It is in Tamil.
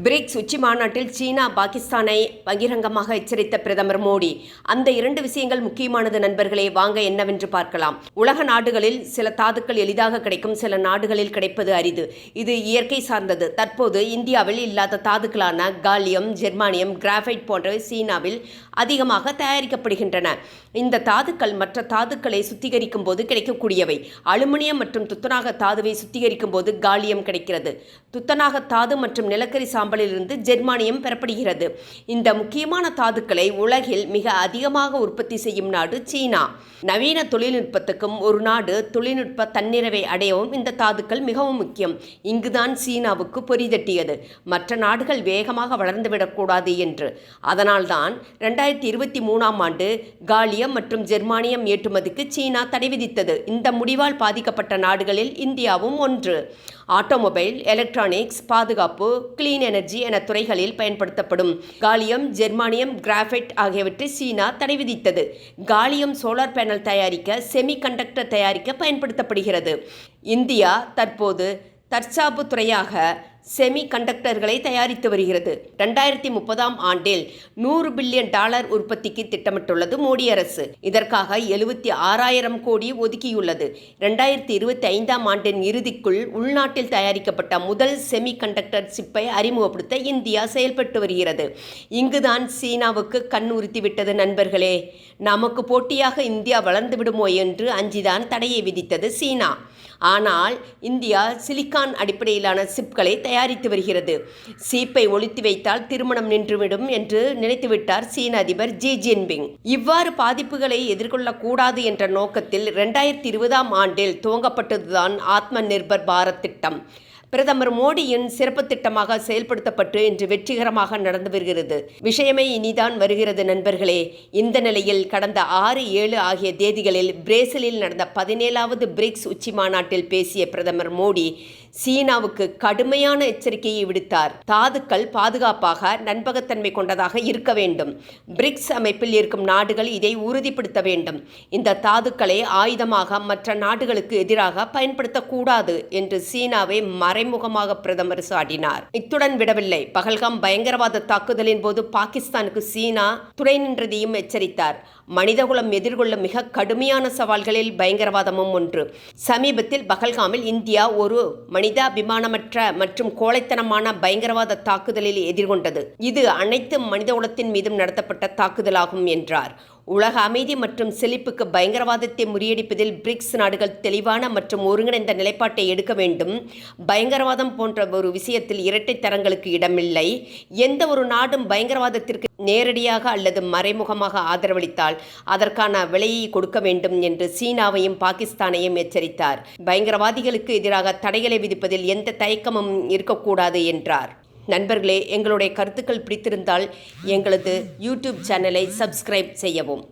பிரிக்ஸ் உச்சி மாநாட்டில் சீனா பாகிஸ்தானை பகிரங்கமாக எச்சரித்த பிரதமர் மோடி. அந்த 2 விஷயங்கள் முக்கியமானது நண்பர்களே. வாங்க என்னவென்று பார்க்கலாம். உலக நாடுகளில் சில தாதுக்கள் எளிதாக கிடைக்கும், சில நாடுகளில் கிடைப்பது அரிது. இது இயற்கை சார்ந்தது. தற்போது இந்தியாவில் இல்லாத தாதுக்களான காலியம், ஜெர்மானியம், கிராஃபைட் போன்றவை சீனாவில் அதிகமாக தயாரிக்கப்படுகின்றன. இந்த தாதுக்கள் மற்ற தாதுக்களை சுத்திகரிக்கும் போது கிடைக்கக்கூடியவை. அலுமினியம் மற்றும் துத்தநாக தாதுவை சுத்திகரிக்கும் போது காலியம் கிடைக்கிறது. துத்தநாக தாது மற்றும் நிலக்கரி சாம்பலிலிருந்து ஜெர்மானியம் பெறப்படுகிறது. இந்த முக்கியமான தாதுக்களை உலகில் மிக அதிகமாக உற்பத்தி செய்யும் நாடு சீனா. நவீன தொழில்நுட்பத்துக்கும் ஒரு நாடு தொழில்நுட்ப தன்னிறைவை அடையவும் இந்த தாதுக்கள் மிகவும் முக்கியம். இங்குதான் சீனாவுக்கு பொறிதட்டியது, மற்ற நாடுகள் வேகமாக வளர்ந்துவிடக்கூடாது என்று. அதனால்தான் 2023ஆம் ஆண்டு காலியம் மற்றும் ஜெர்மானியம் ஏற்றுமதிக்கு சீனா தடை விதித்தது. இந்த முடிவால் பாதிக்கப்பட்ட நாடுகளில் இந்தியாவும் ஒன்று. ஆட்டோமொபைல், எலக்ட்ரானிக்ஸ், பாதுகாப்பு, கிளீன் எனர்ஜி என துறைகளில் பயன்படுத்தப்படும் காலியம், ஜெர்மானியம், கிராஃபைட் ஆகியவற்றை சீனா தடை விதித்தது. காலியம் சோலார் பேனல் தயாரிக்க, செமி கண்டக்டர் தயாரிக்க பயன்படுத்தப்படுகிறது. இந்தியா தற்போது தற்சார்பு துறையாக செமி கண்டக்டர்களை தயாரித்து வருகிறது. 2030ஆம் ஆண்டில் $100 பில்லியன் உற்பத்திக்கு திட்டமிட்டுள்ளது மோடி அரசு. இதற்காக 76,000 கோடி ஒதுக்கியுள்ளது. 2025ஆம் ஆண்டின் இறுதிக்குள் உள்நாட்டில் தயாரிக்கப்பட்ட முதல் செமி கண்டக்டர் சிப்பை அறிமுகப்படுத்த இந்தியா செயல்பட்டு வருகிறது. இங்குதான் சீனாவுக்கு கண் உறுத்திவிட்டது நண்பர்களே. நமக்கு போட்டியாக இந்தியா வளர்ந்து விடுமோ என்று அஞ்சிதான் தடையை விதித்தது சீனா. ஆனால் இந்தியா சிலிக்கான் அடிப்படையிலான சிப்களை தயாரித்து வருகிறது. சீப்பை ஒழித்து வைத்தால் திருமணம் நின்றுவிடும் என்று நினைத்துவிட்டார் சீன அதிபர் ஜி ஜின்பிங். இவ்வாறு பாதிப்புகளை எதிர்கொள்ளக்கூடாது என்ற நோக்கத்தில் 2020ஆம் ஆண்டில் துவங்கப்பட்டதுதான் ஆத்ம நிர்பர் பாரத் திட்டம். பிரதமர் மோடியின் சிறப்பு திட்டமாக செயல்படுத்தப்பட்டு இன்று வெற்றிகரமாக நடந்து வருகிறது. விஷயமே இனிதான் வருகிறது நண்பர்களே. இந்த நிலையில் கடந்த 6, 7 ஆகிய தேதிகளில் பிரேசிலில் நடந்த 17வது பிரிக்ஸ் உச்சி மாநாட்டில் பேசிய பிரதமர் மோடி சீனாவுக்கு கடுமையான எச்சரிக்கையை விடுத்தார். தாதுக்கள் பாதுகாப்பாக, நம்பகத்தன்மை கொண்டதாக இருக்க வேண்டும். பிரிக்ஸ் அமைப்பில் இருக்கும் நாடுகள் இதை உறுதிப்படுத்த வேண்டும். இந்த தாதுக்களை ஆயுதமாக மற்ற நாடுகளுக்கு எதிராக பயன்படுத்தக்கூடாது என்று சீனாவை மறைமுகமாக பிரதமர் சாடினார். இத்துடன் விடவில்லை. பகல்காம் பயங்கரவாத தாக்குதலின் போது பாகிஸ்தானுக்கு சீனா துணை நின்றதையும் எச்சரித்தார். மனிதகுலம் எதிர்கொள்ளும் மிக கடுமையான சவால்களில் பயங்கரவாதமும் ஒன்று. சமீபத்தில் பகல்காமில் இந்தியா ஒரு மனிதாபிமானமற்ற மற்றும் கோழைத்தனமான பயங்கரவாத தாக்குதலில் எதிர்கொண்டது. இது அனைத்து மனிதகுலத்தின் மீதும் நடத்தப்பட்ட தாக்குதலாகும் என்றார். உலக அமைதி மற்றும் செழிப்புக்கு பயங்கரவாதத்தை முறியடிப்பதில் பிரிக்ஸ் நாடுகள் தெளிவான மற்றும் ஒருங்கிணைந்த நிலைப்பாட்டை எடுக்க வேண்டும். பயங்கரவாதம் போன்ற ஒரு விஷயத்தில் இரட்டைத்தரங்களுக்கு இடமில்லை. எந்த ஒரு நாடும் பயங்கரவாதத்திற்கு நேரடியாக அல்லது மறைமுகமாக ஆதரவளித்தால் அதற்கான விலையை கொடுக்க வேண்டும் என்று சீனாவையும் பாகிஸ்தானையும் எச்சரித்தார். பயங்கரவாதிகளுக்கு எதிராக தடைகளை விதிப்பதில் எந்த தயக்கமும் இருக்கக்கூடாது என்றார். நண்பர்களே, எங்களுடைய கருத்துக்கள் பிடித்திருந்தால் எங்களது யூடியூப் சேனலை சப்ஸ்கிரைப் செய்யவும்.